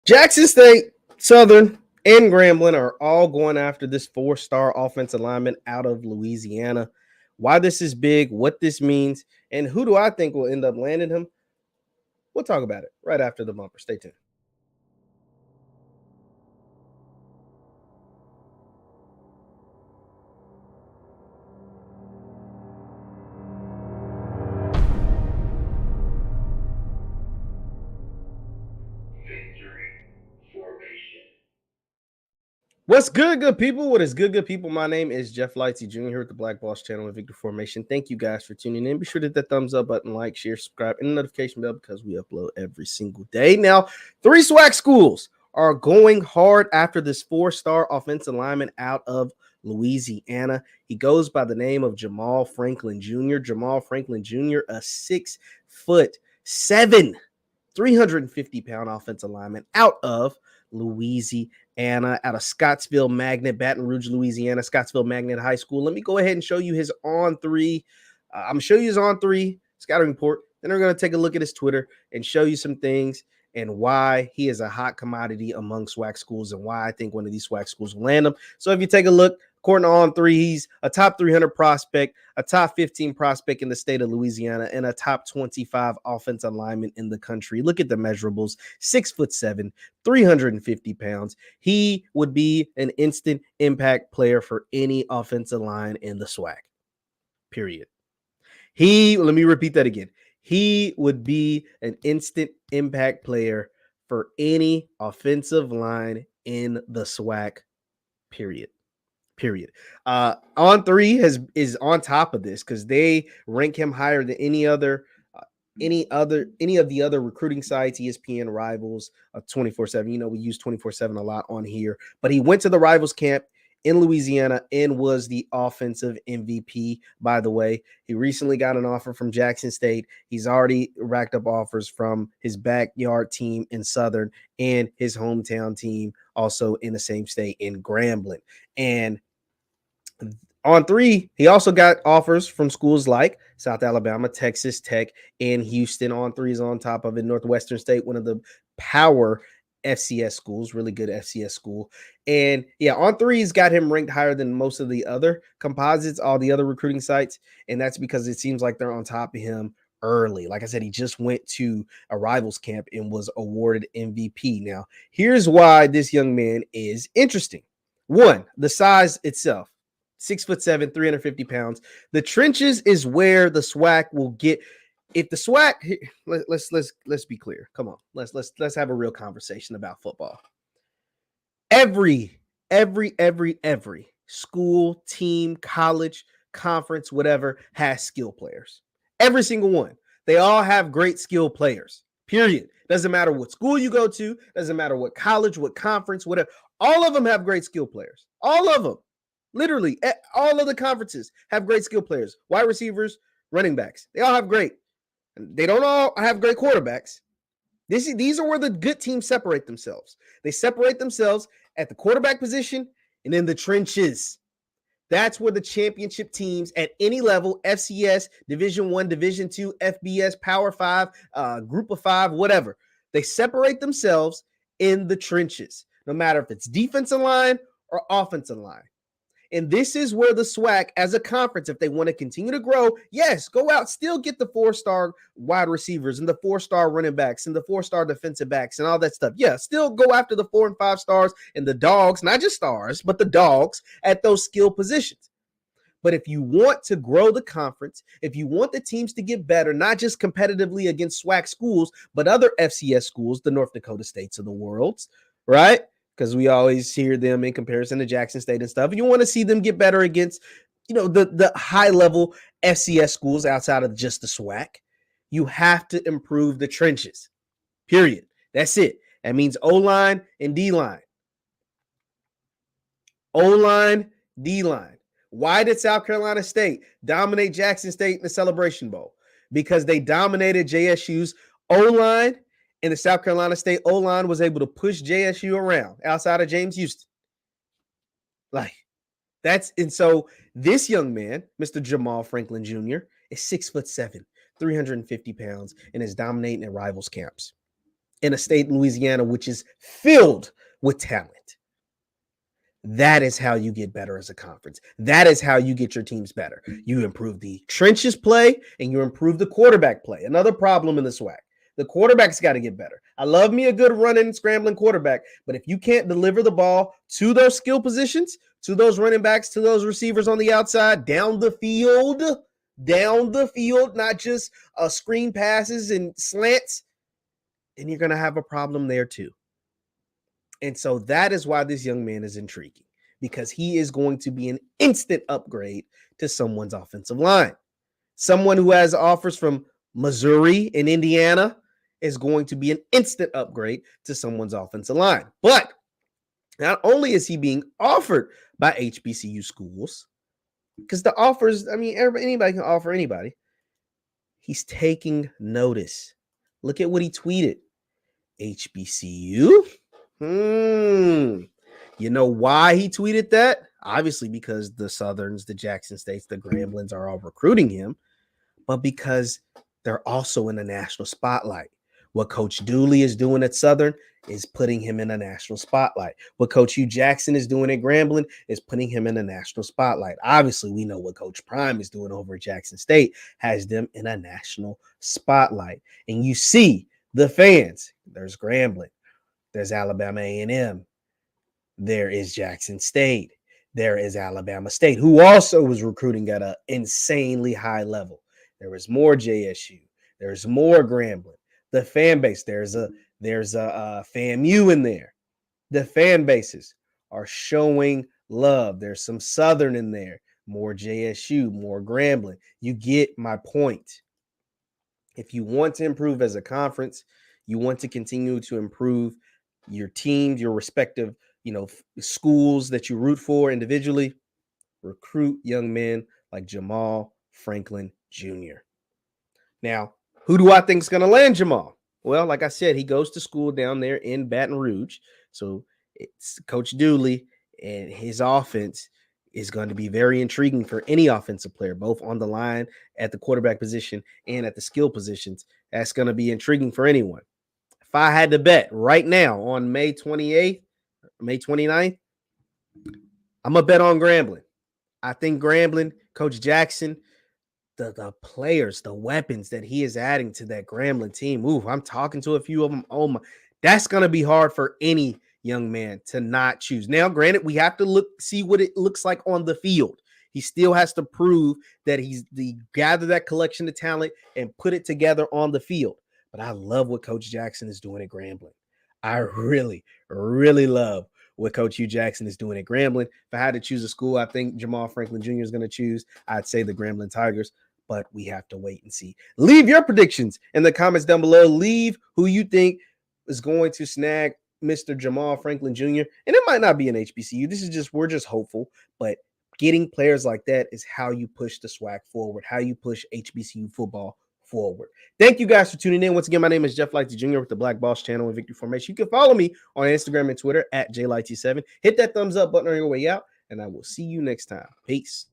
Jackson State, Southern, and Grambling are all going after this four-star offensive lineman out of Louisiana. Why this is big, what this means, and who do I think will end up landing him? We'll talk about it right after the bumper. Stay tuned. What's good people? What is good people? My name is JeffLightsyJr here at the Black Boss channel with Victor Formation. Thank you guys for tuning in. Be sure to hit that thumbs up button, like, share, subscribe, and the notification bell because we upload every single day. Now, 3 SWAC schools are going hard after this four-star offensive lineman out of Louisiana. He goes by the name of Jamall Franklin Jr. Jamall Franklin Jr., a 6'7", 350-pound offensive lineman out of Louisiana, out of Scottsville Magnet, Baton Rouge, Louisiana, Scottsville Magnet High School. Let me go ahead and show you his on three. I'm going to show you his on three scouting report. Then we're going to take a look at his Twitter and show you some things and why he is a hot commodity among SWAC schools and why I think one of these SWAC schools will land him. So if you take a look, according to On Three, he's a top 300 prospect, a top 15 prospect in the state of Louisiana, and a top 25 offensive lineman in the country. Look at the measurables: 6'7", 350 pounds. He would be an instant impact player for any offensive line in the SWAC. Period. Let me repeat that again. He would be an instant impact player for any offensive line in the SWAC. Period. On Three is on top of this because they rank him higher than any of the other recruiting sites, ESPN, Rivals, 24/7. You know, we use 24/7 a lot on here, but he went to the Rivals camp in Louisiana and was the offensive MVP, by the way. He recently got an offer from Jackson State. He's already racked up offers from his backyard team in Southern and his hometown team also in the same state in Grambling. And on Three, he also got offers from schools like South Alabama, Texas Tech, and Houston. On Three is on top of it. Northwestern State, one of the power FCS schools, really good FCS school. And yeah, On Three's got him ranked higher than most of the other composites, all the other recruiting sites. And that's because it seems like they're on top of him early. Like I said, he just went to a Rivals camp and was awarded MVP. Now, here's why this young man is interesting. One, the size itself. 6'7", 350 pounds. The trenches is where the SWAC will get. If the SWAC, let's be clear. Come on, let's have a real conversation about football. Every school, team, college, conference, whatever has skill players. Every single one. They all have great skill players. Period. Doesn't matter what school you go to. Doesn't matter what college, what conference, whatever. All of them have great skill players. All of them. Literally, all of the conferences have great skill players, wide receivers, running backs. They all have great. They don't all have great quarterbacks. These are where the good teams separate themselves. They separate themselves at the quarterback position and in the trenches. That's where the championship teams at any level, FCS, Division I, Division II, FBS, Power 5, Group of 5, whatever. They separate themselves in the trenches, no matter if it's defensive line or offensive line. And this is where the SWAC as a conference, if they want to continue to grow, yes, go out, still get the 4-star wide receivers and the 4-star running backs and the 4-star defensive backs and all that stuff. Yeah, still go after the 4 and 5 stars and the dogs, not just stars, but the dogs at those skill positions. But if you want to grow the conference, if you want the teams to get better, not just competitively against SWAC schools, but other FCS schools, the North Dakota States of the world, right? Because we always hear them in comparison to Jackson State and stuff. You want to see them get better against, the high-level FCS schools outside of just the SWAC. You have to improve the trenches, period. That's it. That means O-line and D-line. O-line, D-line. Why did South Carolina State dominate Jackson State in the Celebration Bowl? Because they dominated JSU's O-line, and the South Carolina State O-line was able to push JSU around outside of James Houston. And so this young man, Mr. Jamall Franklin Jr., is 6'7", 350 pounds, and is dominating at Rivals camps. in a state, Louisiana, which is filled with talent. That is how you get better as a conference. That is how you get your teams better. You improve the trenches play and you improve the quarterback play. Another problem in the SWAC. The quarterback's got to get better. I love me a good running, scrambling quarterback, but if you can't deliver the ball to those skill positions, to those running backs, to those receivers on the outside, down the field, not just screen passes and slants, then you're going to have a problem there too. And so that is why this young man is intriguing, because he is going to be an instant upgrade to someone's offensive line. Someone who has offers from Missouri and Indiana is going to be an instant upgrade to someone's offensive line. But not only is he being offered by HBCU schools, because the offers, I mean, anybody can offer anybody. He's taking notice. Look at what he tweeted. HBCU? You know why he tweeted that? Obviously because the Southerns, the Jackson States, the Gramblings are all recruiting him, but because they're also in the national spotlight. What Coach Dooley is doing at Southern is putting him in a national spotlight. What Coach Hugh Jackson is doing at Grambling is putting him in a national spotlight. Obviously, we know what Coach Prime is doing over at Jackson State has them in a national spotlight. And you see the fans. There's Grambling. There's Alabama A&M. There is Jackson State. There is Alabama State, who also was recruiting at an insanely high level. There is more JSU. There's more Grambling. The fan base, there's a FAMU in there. The fan bases are showing love. There's some Southern in there, more JSU, more Grambling. You get my point. If you want to improve as a conference, you want to continue to improve your teams, your respective, schools that you root for individually, recruit young men like Jamall Franklin Jr. Now, who do I think is going to land Jamall? Well, like I said, he goes to school down there in Baton Rouge. So it's Coach Dooley, and his offense is going to be very intriguing for any offensive player, both on the line, at the quarterback position, and at the skill positions. That's going to be intriguing for anyone. If I had to bet right now on May 28th, May 29th, I'm going to bet on Grambling. I think Grambling, Coach Jackson, the players, the weapons that he is adding to that Grambling team. Ooh, I'm talking to a few of them. Oh my, that's going to be hard for any young man to not choose. Now, granted, we have to see what it looks like on the field. He still has to prove that he's gather that collection of talent and put it together on the field. But I love what Coach Jackson is doing at Grambling. I really, really love what Coach Hugh Jackson is doing at Grambling. If I had to choose a school, I think Jamall Franklin Jr. is going to choose. I'd say the Grambling Tigers, but we have to wait and see. Leave your predictions in the comments down below. Leave who you think is going to snag Mr. Jamall Franklin Jr. And it might not be an HBCU. We're just hopeful, but getting players like that is how you push the SWAC forward, how you push HBCU football forward. Thank you guys for tuning in. Once again, my name is JeffLightsYJr with the Black Boss channel and Victory Formation. You can follow me on Instagram and Twitter at JLightsy7. Hit that thumbs up button on your way out, and I will see you next time. Peace.